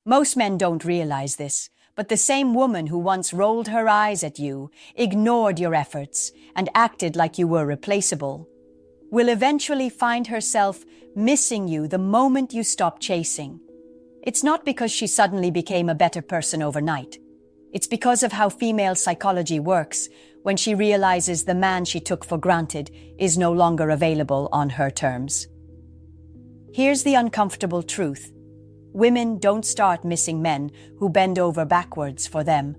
Most men don't realize this, but the same woman who once rolled her eyes at you, ignored your efforts, and acted like you were replaceable, will eventually find herself missing you the moment you stop chasing. It's not because she suddenly became a better person overnight. It's because of how female psychology works when she realizes the man she took for granted is no longer available on her terms. Here's the uncomfortable truth. Women don't start missing men who bend over backwards for them.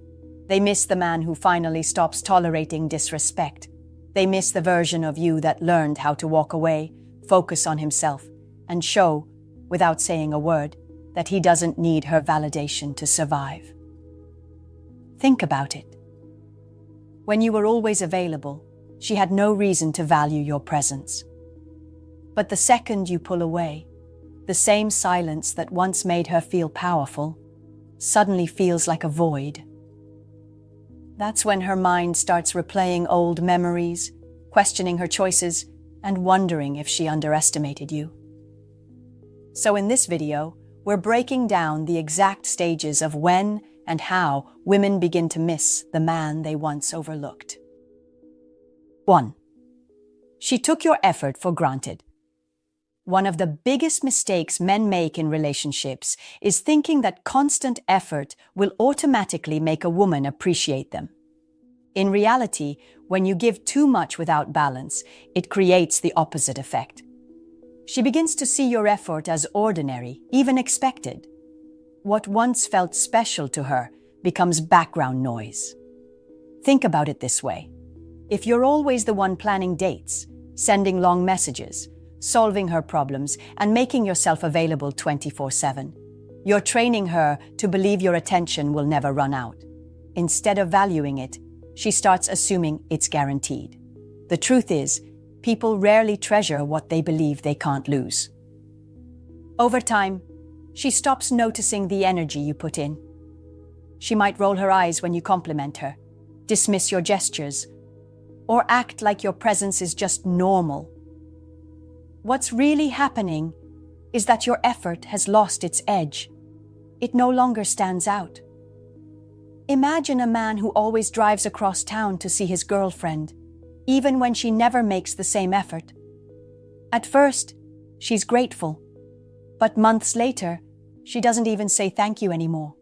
They miss the man who finally stops tolerating disrespect. They miss the version of you that learned how to walk away, focus on himself, and show, without saying a word, that he doesn't need her validation to survive. Think about it. When you were always available, she had no reason to value your presence. But the second you pull away, the same silence that once made her feel powerful suddenly feels like a void. That's when her mind starts replaying old memories, questioning her choices, and wondering if she underestimated you. So in this video, we're breaking down the exact stages of when and how women begin to miss the man they once overlooked. 1. She took your effort for granted. One of the biggest mistakes men make in relationships is thinking that constant effort will automatically make a woman appreciate them. In reality, when you give too much without balance, it creates the opposite effect. She begins to see your effort as ordinary, even expected. What once felt special to her becomes background noise. Think about it this way. If you're always the one planning dates, sending long messages, solving her problems, and making yourself available 24/7, you're training her to believe your attention will never run out. Instead of valuing it, she starts assuming it's guaranteed. The truth is, people rarely treasure what they believe they can't lose. Over time, she stops noticing the energy you put in. She might roll her eyes when you compliment her, dismiss your gestures, or act like your presence is just normal. What's really happening is that your effort has lost its edge. It no longer stands out. Imagine a man who always drives across town to see his girlfriend, even when she never makes the same effort. At first, she's grateful, but months later, she doesn't even say thank you anymore.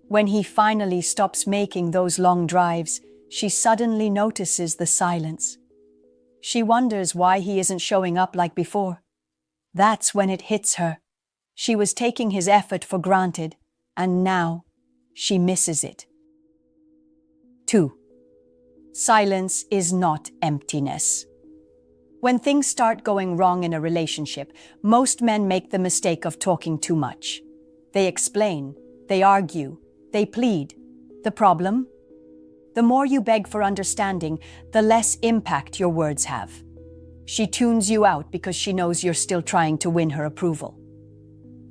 When he finally stops making those long drives, she suddenly notices the silence. She wonders why he isn't showing up like before. That's when it hits her. She was taking his effort for granted, and now she misses it. 2. Silence is not emptiness. When things start going wrong in a relationship, most men make the mistake of talking too much. They explain, they argue, they plead. The problem? The more you beg for understanding, the less impact your words have. She tunes you out because she knows you're still trying to win her approval.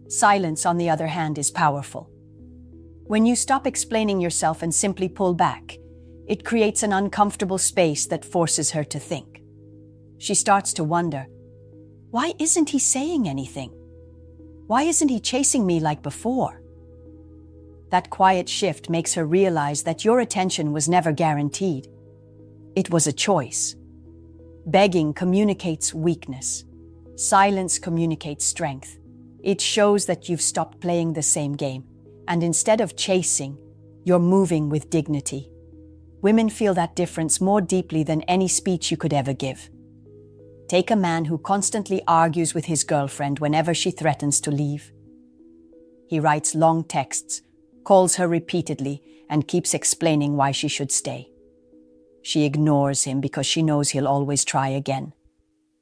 Silence, on the other hand, is powerful. When you stop explaining yourself and simply pull back, it creates an uncomfortable space that forces her to think. She starts to wonder, why isn't he saying anything? Why isn't he chasing me like before? That quiet shift makes her realize that your attention was never guaranteed. It was a choice. Begging communicates weakness. Silence communicates strength. It shows that you've stopped playing the same game, and instead of chasing, you're moving with dignity. Women feel that difference more deeply than any speech you could ever give. Take a man who constantly argues with his girlfriend whenever she threatens to leave. He writes long texts, calls her repeatedly, and keeps explaining why she should stay. She ignores him because she knows he'll always try again.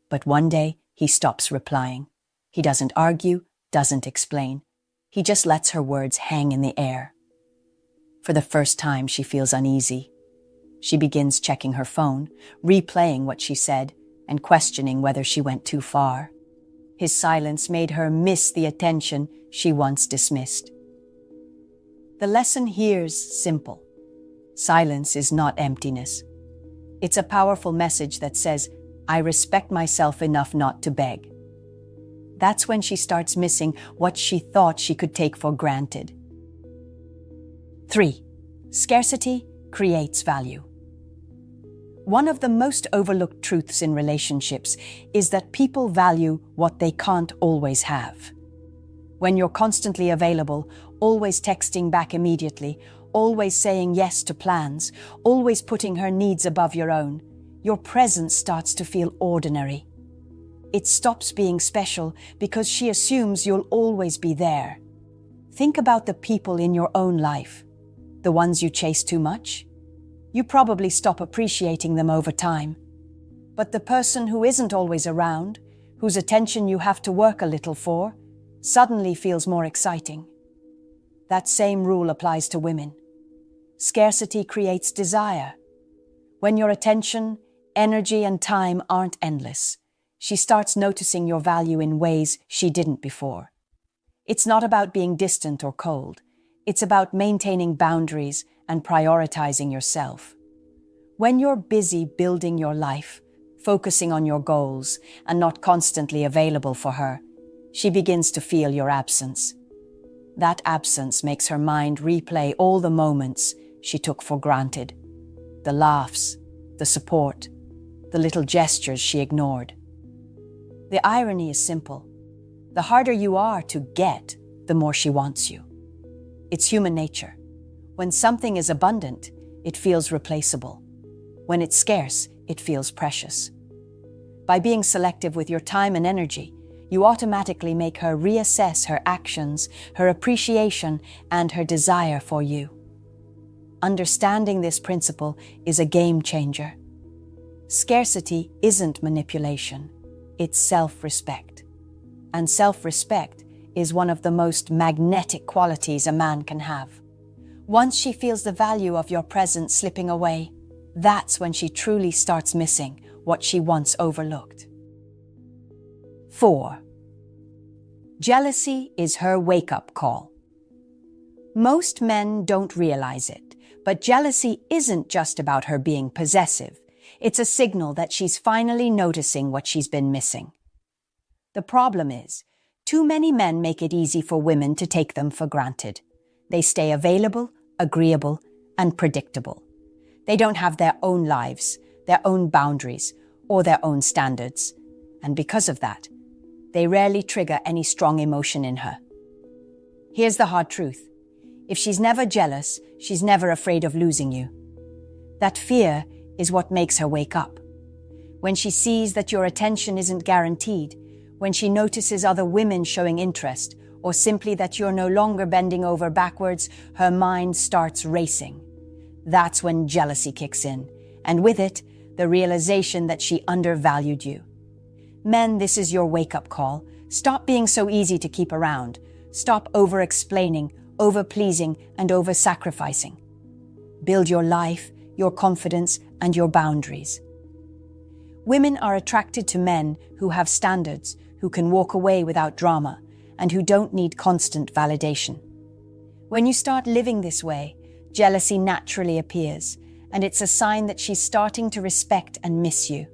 But one day, he stops replying. He doesn't argue, doesn't explain. He just lets her words hang in the air. For the first time, she feels uneasy. She begins checking her phone, replaying what she said, and questioning whether she went too far. His silence made her miss the attention she once dismissed. The lesson here's simple. Silence is not emptiness. It's a powerful message that says, I respect myself enough not to beg. That's when she starts missing what she thought she could take for granted. 3. Scarcity creates value. One of the most overlooked truths in relationships is that people value what they can't always have. When you're constantly available, always texting back immediately, always saying yes to plans, always putting her needs above your own, your presence starts to feel ordinary. It stops being special because she assumes you'll always be there. Think about the people in your own life. The ones you chase too much? You probably stop appreciating them over time. But the person who isn't always around, whose attention you have to work a little for, suddenly feels more exciting. That same rule applies to women. Scarcity creates desire. When your attention, energy, and time aren't endless, she starts noticing your value in ways she didn't before. It's not about being distant or cold. It's about maintaining boundaries and prioritizing yourself. When you're busy building your life, focusing on your goals, and not constantly available for her, she begins to feel your absence. That absence makes her mind replay all the moments she took for granted. The laughs, the support, the little gestures she ignored. The irony is simple. The harder you are to get, the more she wants you. It's human nature. When something is abundant, it feels replaceable. When it's scarce, it feels precious. By being selective with your time and energy, you automatically make her reassess her actions, her appreciation, and her desire for you. Understanding this principle is a game changer. Scarcity isn't manipulation, it's self-respect. And self-respect is one of the most magnetic qualities a man can have. Once she feels the value of your presence slipping away, that's when she truly starts missing what she once overlooked. 4. Jealousy is her wake-up call. Most men don't realize it, but jealousy isn't just about her being possessive. It's a signal that she's finally noticing what she's been missing. The problem is, too many men make it easy for women to take them for granted. They stay available, agreeable, and predictable. They don't have their own lives, their own boundaries, or their own standards. And because of that, they rarely trigger any strong emotion in her. Here's the hard truth. If she's never jealous, she's never afraid of losing you. That fear is what makes her wake up. When she sees that your attention isn't guaranteed, when she notices other women showing interest, or simply that you're no longer bending over backwards, her mind starts racing. That's when jealousy kicks in, and with it, the realization that she undervalued you. Men, this is your wake-up call. Stop being so easy to keep around. Stop over-explaining, over-pleasing, and over-sacrificing. Build your life, your confidence, and your boundaries. Women are attracted to men who have standards, who can walk away without drama, and who don't need constant validation. When you start living this way, jealousy naturally appears, and it's a sign that she's starting to respect and miss you.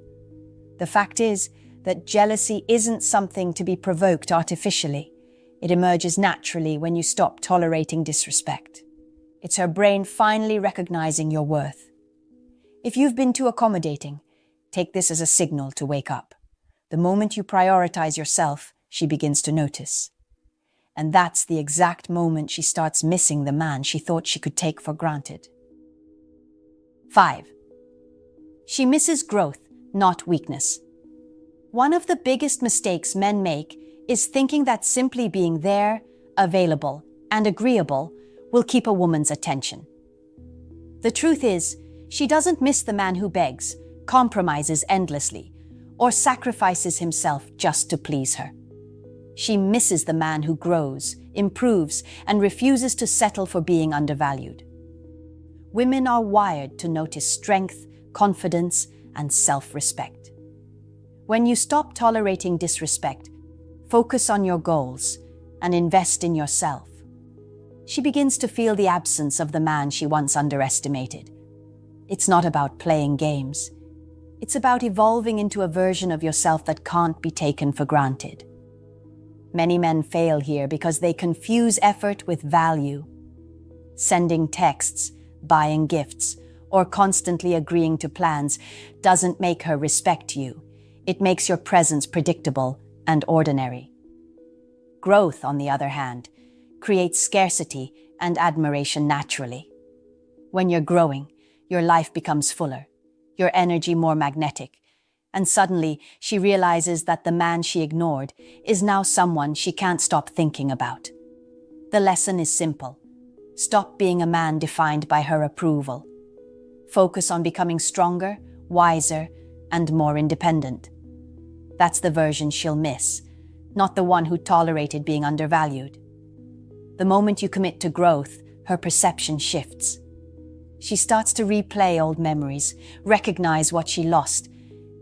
The fact is that jealousy isn't something to be provoked artificially. It emerges naturally when you stop tolerating disrespect. It's her brain finally recognizing your worth. If you've been too accommodating, take this as a signal to wake up. The moment you prioritize yourself, she begins to notice. And that's the exact moment she starts missing the man she thought she could take for granted. 5. She misses growth, not weakness. One of the biggest mistakes men make is thinking that simply being there, available, and agreeable will keep a woman's attention. The truth is, she doesn't miss the man who begs, compromises endlessly, or sacrifices himself just to please her. She misses the man who grows, improves, and refuses to settle for being undervalued. Women are wired to notice strength, confidence, and self-respect. When you stop tolerating disrespect, focus on your goals, and invest in yourself, she begins to feel the absence of the man she once underestimated. It's not about playing games. It's about evolving into a version of yourself that can't be taken for granted. Many men fail here because they confuse effort with value. Sending texts, buying gifts, or constantly agreeing to plans doesn't make her respect you. It makes your presence predictable and ordinary. Growth, on the other hand, creates scarcity and admiration naturally. When you're growing, your life becomes fuller, your energy more magnetic, and suddenly she realizes that the man she ignored is now someone she can't stop thinking about. The lesson is simple. Stop being a man defined by her approval. Focus on becoming stronger, wiser, and more independent. That's the version she'll miss, not the one who tolerated being undervalued. The moment you commit to growth, her perception shifts. She starts to replay old memories, recognize what she lost,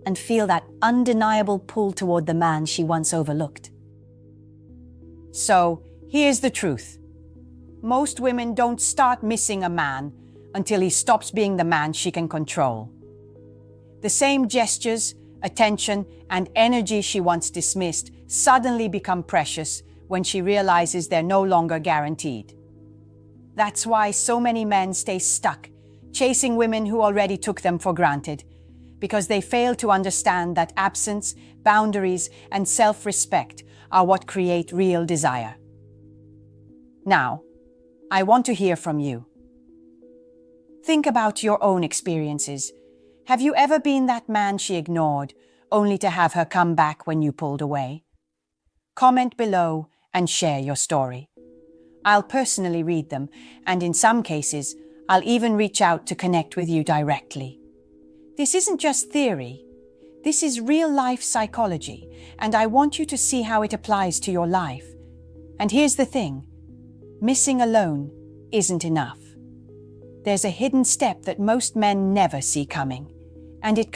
and feel that undeniable pull toward the man she once overlooked. So, here's the truth. Most women don't start missing a man until he stops being the man she can control. The same gestures, attention, and energy she once dismissed suddenly become precious when she realizes they're no longer guaranteed. That's why so many men stay stuck, chasing women who already took them for granted, because they fail to understand that absence, boundaries, and self-respect are what create real desire. Now, I want to hear from you. Think about your own experiences. Have you ever been that man she ignored, only to have her come back when you pulled away? Comment below and share your story. I'll personally read them, and in some cases, I'll even reach out to connect with you directly. This isn't just theory. This is real-life psychology, and I want you to see how it applies to your life. And here's the thing. Missing alone isn't enough. There's a hidden step that most men never see coming, and it